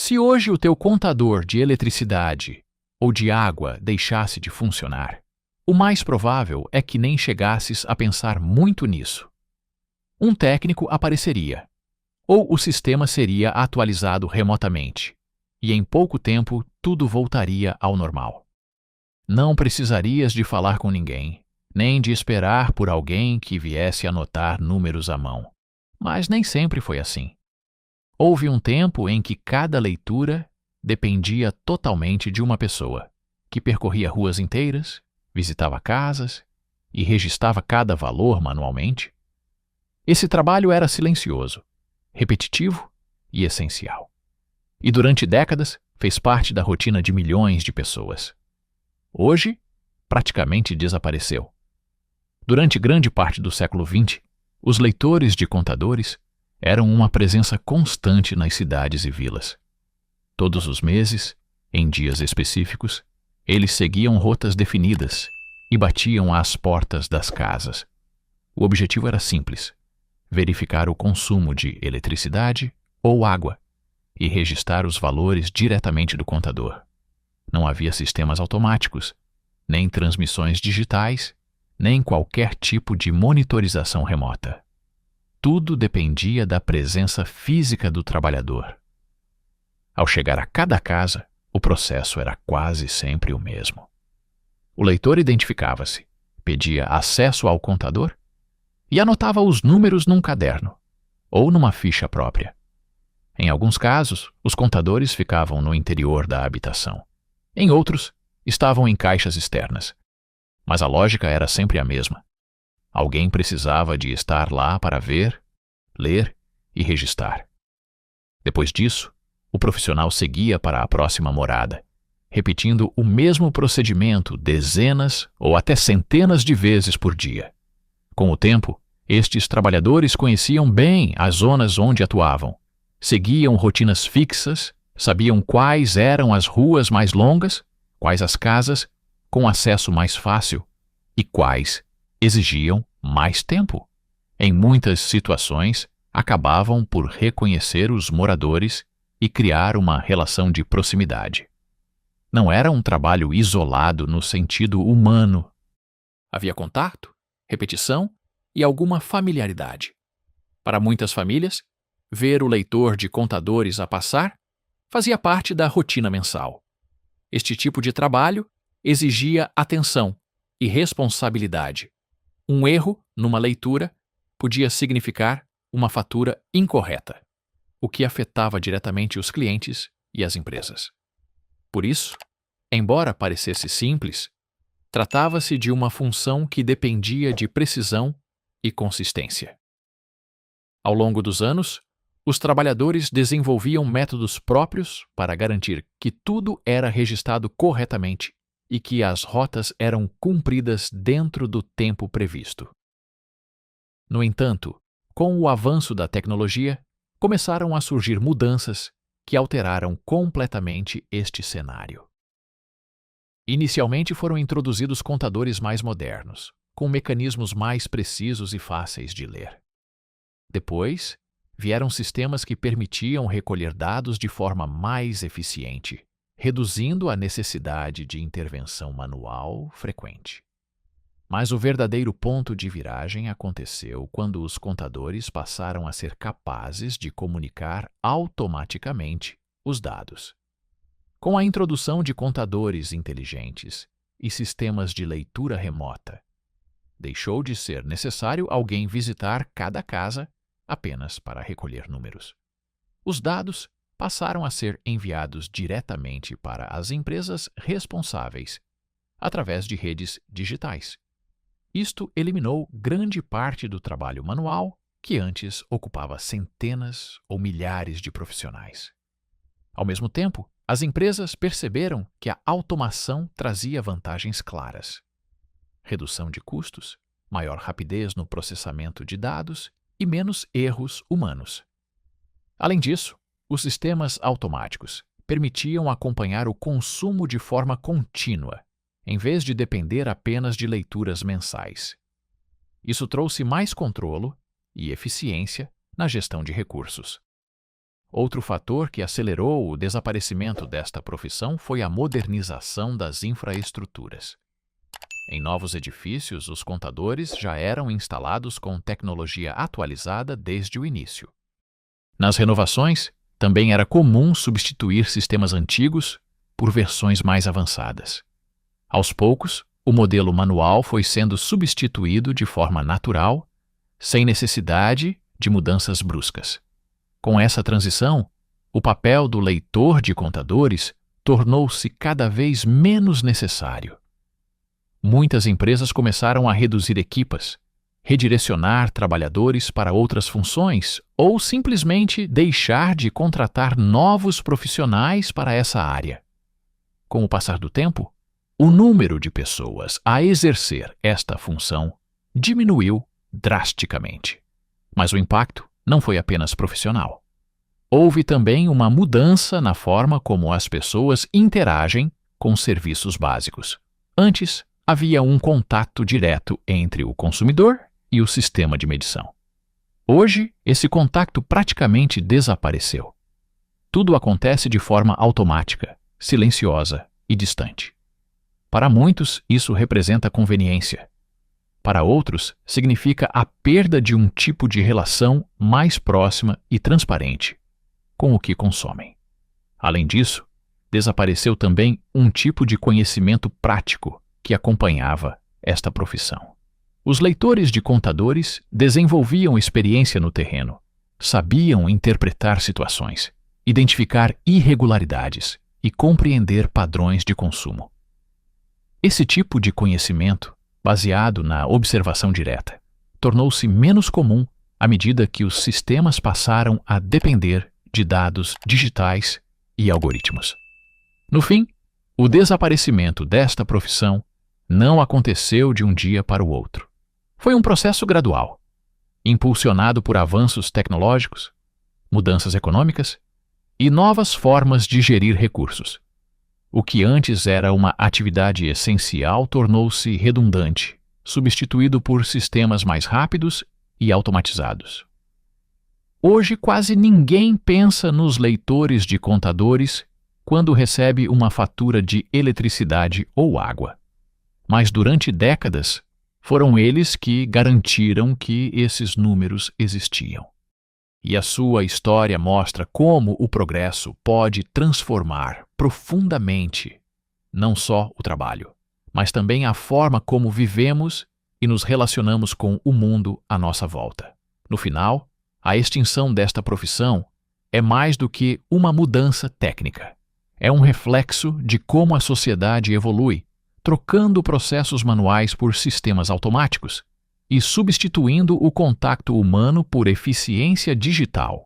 Se hoje o teu contador de eletricidade ou de água deixasse de funcionar, o mais provável é que nem chegasses a pensar muito nisso. Um técnico apareceria, ou o sistema seria atualizado remotamente, e em pouco tempo tudo voltaria ao normal. Não precisarias de falar com ninguém, nem de esperar por alguém que viesse anotar números à mão. Mas nem sempre foi assim. Houve um tempo em que cada leitura dependia totalmente de uma pessoa, que percorria ruas inteiras, visitava casas e registrava cada valor manualmente. Esse trabalho era silencioso, repetitivo e essencial. E durante décadas fez parte da rotina de milhões de pessoas. Hoje, praticamente desapareceu. Durante grande parte do século XX, os leitores de contadores eram uma presença constante nas cidades e vilas. Todos os meses, em dias específicos, eles seguiam rotas definidas e batiam às portas das casas. O objetivo era simples: verificar o consumo de eletricidade ou água e registrar os valores diretamente do contador. Não havia sistemas automáticos, nem transmissões digitais, nem qualquer tipo de monitorização remota. Tudo dependia da presença física do trabalhador. Ao chegar a cada casa, o processo era quase sempre o mesmo. O leitor identificava-se, pedia acesso ao contador e anotava os números num caderno ou numa ficha própria. Em alguns casos, os contadores ficavam no interior da habitação. Em outros, estavam em caixas externas. Mas a lógica era sempre a mesma. Alguém precisava de estar lá para ver, ler e registrar. Depois disso, o profissional seguia para a próxima morada, repetindo o mesmo procedimento dezenas ou até centenas de vezes por dia. Com o tempo, estes trabalhadores conheciam bem as zonas onde atuavam, seguiam rotinas fixas, sabiam quais eram as ruas mais longas, quais as casas com acesso mais fácil e quais exigiam mais tempo. Em muitas situações, acabavam por reconhecer os moradores e criar uma relação de proximidade. Não era um trabalho isolado no sentido humano. Havia contato, repetição e alguma familiaridade. Para muitas famílias, ver o leitor de contadores a passar fazia parte da rotina mensal. Este tipo de trabalho exigia atenção e responsabilidade. Um erro numa leitura podia significar uma fatura incorreta, o que afetava diretamente os clientes e as empresas. Por isso, embora parecesse simples, tratava-se de uma função que dependia de precisão e consistência. Ao longo dos anos, os trabalhadores desenvolviam métodos próprios para garantir que tudo era registrado corretamente e que as rotas eram cumpridas dentro do tempo previsto. No entanto, com o avanço da tecnologia, começaram a surgir mudanças que alteraram completamente este cenário. Inicialmente foram introduzidos contadores mais modernos, com mecanismos mais precisos e fáceis de ler. Depois, vieram sistemas que permitiam recolher dados de forma mais eficiente, reduzindo a necessidade de intervenção manual frequente. Mas o verdadeiro ponto de viragem aconteceu quando os contadores passaram a ser capazes de comunicar automaticamente os dados. Com a introdução de contadores inteligentes e sistemas de leitura remota, deixou de ser necessário alguém visitar cada casa apenas para recolher números. Os dados passaram a ser enviados diretamente para as empresas responsáveis, através de redes digitais. Isto eliminou grande parte do trabalho manual que antes ocupava centenas ou milhares de profissionais. Ao mesmo tempo, as empresas perceberam que a automação trazia vantagens claras: redução de custos, maior rapidez no processamento de dados e menos erros humanos. Além disso, os sistemas automáticos permitiam acompanhar o consumo de forma contínua, em vez de depender apenas de leituras mensais. Isso trouxe mais controle e eficiência na gestão de recursos. Outro fator que acelerou o desaparecimento desta profissão foi a modernização das infraestruturas. Em novos edifícios, os contadores já eram instalados com tecnologia atualizada desde o início. Nas renovações, também era comum substituir sistemas antigos por versões mais avançadas. Aos poucos, o modelo manual foi sendo substituído de forma natural, sem necessidade de mudanças bruscas. Com essa transição, o papel do leitor de contadores tornou-se cada vez menos necessário. Muitas empresas começaram a reduzir equipas, redirecionar trabalhadores para outras funções ou simplesmente deixar de contratar novos profissionais para essa área. Com o passar do tempo, o número de pessoas a exercer esta função diminuiu drasticamente. Mas o impacto não foi apenas profissional. Houve também uma mudança na forma como as pessoas interagem com serviços básicos. Antes, havia um contato direto entre o consumidor e o sistema de medição. Hoje, esse contato praticamente desapareceu. Tudo acontece de forma automática, silenciosa e distante. Para muitos, isso representa conveniência. Para outros, significa a perda de um tipo de relação mais próxima e transparente com o que consomem. Além disso, desapareceu também um tipo de conhecimento prático que acompanhava esta profissão. Os leitores de contadores desenvolviam experiência no terreno, sabiam interpretar situações, identificar irregularidades e compreender padrões de consumo. Esse tipo de conhecimento, baseado na observação direta, tornou-se menos comum à medida que os sistemas passaram a depender de dados digitais e algoritmos. No fim, o desaparecimento desta profissão não aconteceu de um dia para o outro. Foi um processo gradual, impulsionado por avanços tecnológicos, mudanças econômicas e novas formas de gerir recursos. O que antes era uma atividade essencial tornou-se redundante, substituído por sistemas mais rápidos e automatizados. Hoje, quase ninguém pensa nos leitores de contadores quando recebe uma fatura de eletricidade ou água. Mas durante décadas, foram eles que garantiram que esses números existiam. E a sua história mostra como o progresso pode transformar profundamente não só o trabalho, mas também a forma como vivemos e nos relacionamos com o mundo à nossa volta. No final, a extinção desta profissão é mais do que uma mudança técnica. É um reflexo de como a sociedade evolui, trocando processos manuais por sistemas automáticos e substituindo o contato humano por eficiência digital.